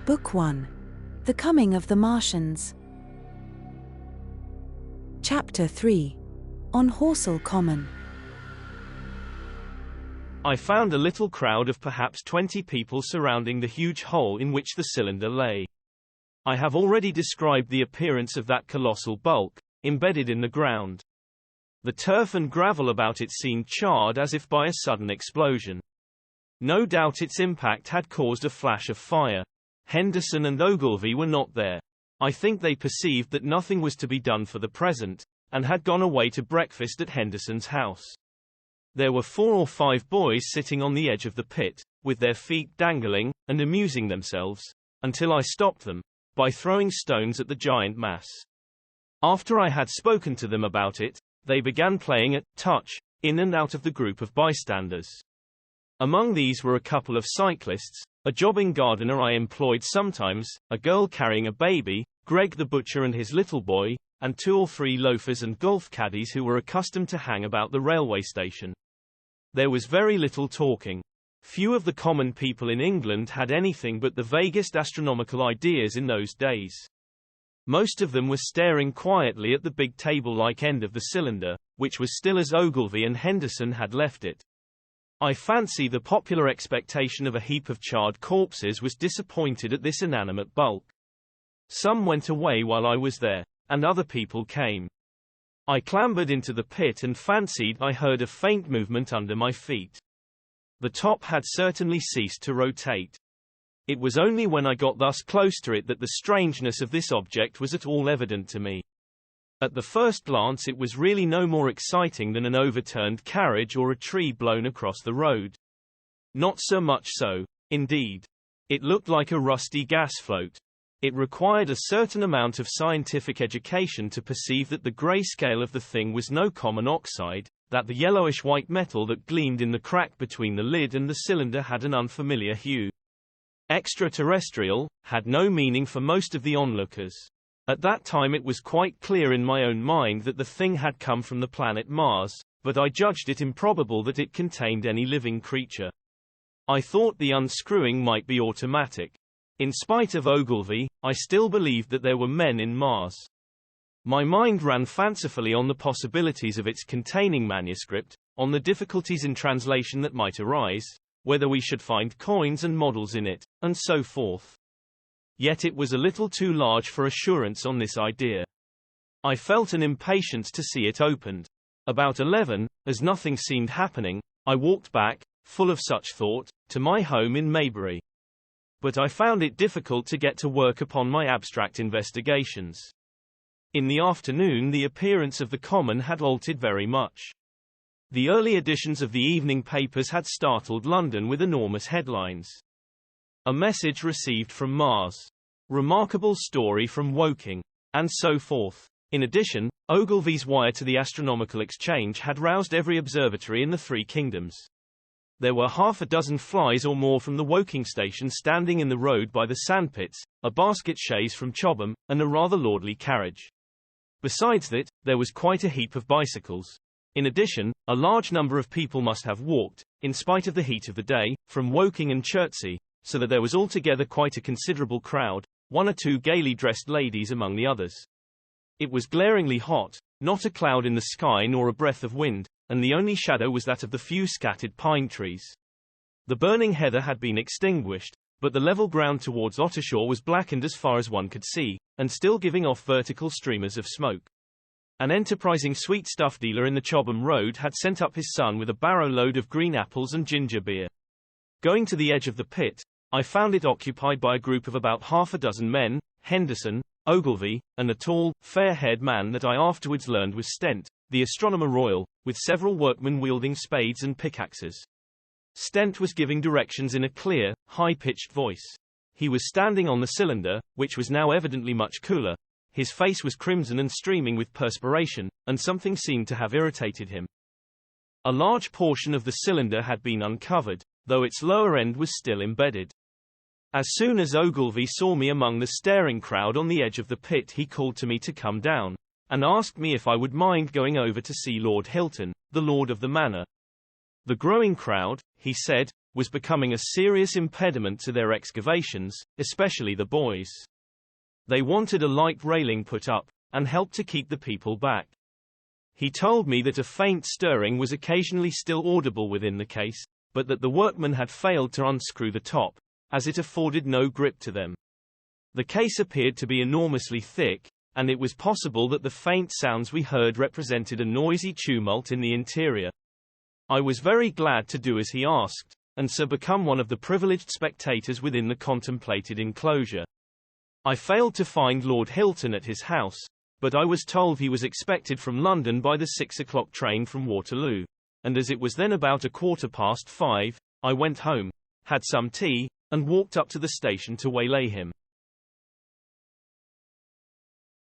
Book 1. The Coming of the Martians. Chapter 3. On Horsell Common. I found a little crowd of perhaps 20 people surrounding the huge hole in which the cylinder lay. I have already described the appearance of that colossal bulk, embedded in the ground. The turf and gravel about it seemed charred as if by a sudden explosion. No doubt its impact had caused a flash of fire. Henderson and Ogilvy were not there. I think they perceived that nothing was to be done for the present, and had gone away to breakfast at Henderson's house. There were 4 or 5 boys sitting on the edge of the pit, with their feet dangling, and amusing themselves, until I stopped them, by throwing stones at the giant mass. After I had spoken to them about it, they began playing at touch, in and out of the group of bystanders. Among these were a couple of cyclists, a jobbing gardener I employed sometimes, a girl carrying a baby, Greg the butcher and his little boy, and 2 or 3 loafers and golf caddies who were accustomed to hang about the railway station. There was very little talking. Few of the common people in England had anything but the vaguest astronomical ideas in those days. Most of them were staring quietly at the big table-like end of the cylinder, which was still as Ogilvy and Henderson had left it. I fancy the popular expectation of a heap of charred corpses was disappointed at this inanimate bulk. Some went away while I was there, and other people came. I clambered into the pit and fancied I heard a faint movement under my feet. The top had certainly ceased to rotate. It was only when I got thus close to it that the strangeness of this object was at all evident to me. At the first glance it was really no more exciting than an overturned carriage or a tree blown across the road. Not so much so, indeed. It looked like a rusty gas float. It required a certain amount of scientific education to perceive that the grey scale of the thing was no common oxide, that the yellowish-white metal that gleamed in the crack between the lid and the cylinder had an unfamiliar hue. Extraterrestrial had no meaning for most of the onlookers. At that time it was quite clear in my own mind that the thing had come from the planet Mars, but I judged it improbable that it contained any living creature. I thought the unscrewing might be automatic. In spite of Ogilvy, I still believed that there were men in Mars. My mind ran fancifully on the possibilities of its containing manuscript, on the difficulties in translation that might arise, whether we should find coins and models in it, and so forth. Yet it was a little too large for assurance on this idea. I felt an impatience to see it opened. About 11, as nothing seemed happening, I walked back, full of such thought, to my home in Maybury. But I found it difficult to get to work upon my abstract investigations. In the afternoon the appearance of the common had altered very much. The early editions of the evening papers had startled London with enormous headlines. A message received from Mars. Remarkable story from Woking. And so forth. In addition, Ogilvy's wire to the Astronomical Exchange had roused every observatory in the 3 kingdoms. There were half a dozen flies or more from the Woking station standing in the road by the sandpits, a basket chaise from Chobham, and a rather lordly carriage. Besides that, there was quite a heap of bicycles. In addition, a large number of people must have walked, in spite of the heat of the day, from Woking and Chertsey, so that there was altogether quite a considerable crowd, 1 or 2 gaily dressed ladies among the others. It was glaringly hot, not a cloud in the sky nor a breath of wind, and the only shadow was that of the few scattered pine trees. The burning heather had been extinguished, but the level ground towards Ottershaw was blackened as far as one could see, and still giving off vertical streamers of smoke. An enterprising sweetstuff dealer in the Chobham Road had sent up his son with a barrow-load of green apples and ginger beer. Going to the edge of the pit, I found it occupied by a group of about half a dozen men, Henderson, Ogilvy, and a tall, fair-haired man that I afterwards learned was Stent, the Astronomer Royal, with several workmen wielding spades and pickaxes. Stent was giving directions in a clear, high-pitched voice. He was standing on the cylinder, which was now evidently much cooler. His face was crimson and streaming with perspiration, and something seemed to have irritated him. A large portion of the cylinder had been uncovered, though its lower end was still embedded. As soon as Ogilvy saw me among the staring crowd on the edge of the pit he called to me to come down, and asked me if I would mind going over to see Lord Hilton, the lord of the manor. The growing crowd, he said, was becoming a serious impediment to their excavations, especially the boys. They wanted a light railing put up, and helped to keep the people back. He told me that a faint stirring was occasionally still audible within the case, but that the workmen had failed to unscrew the top, as it afforded no grip to them. The case appeared to be enormously thick, and it was possible that the faint sounds we heard represented a noisy tumult in the interior. I was very glad to do as he asked, and so become one of the privileged spectators within the contemplated enclosure. I failed to find Lord Hilton at his house, but I was told he was expected from London by the 6 o'clock train from Waterloo, and as it was then about 5:15, I went home, had some tea, and walked up to the station to waylay him.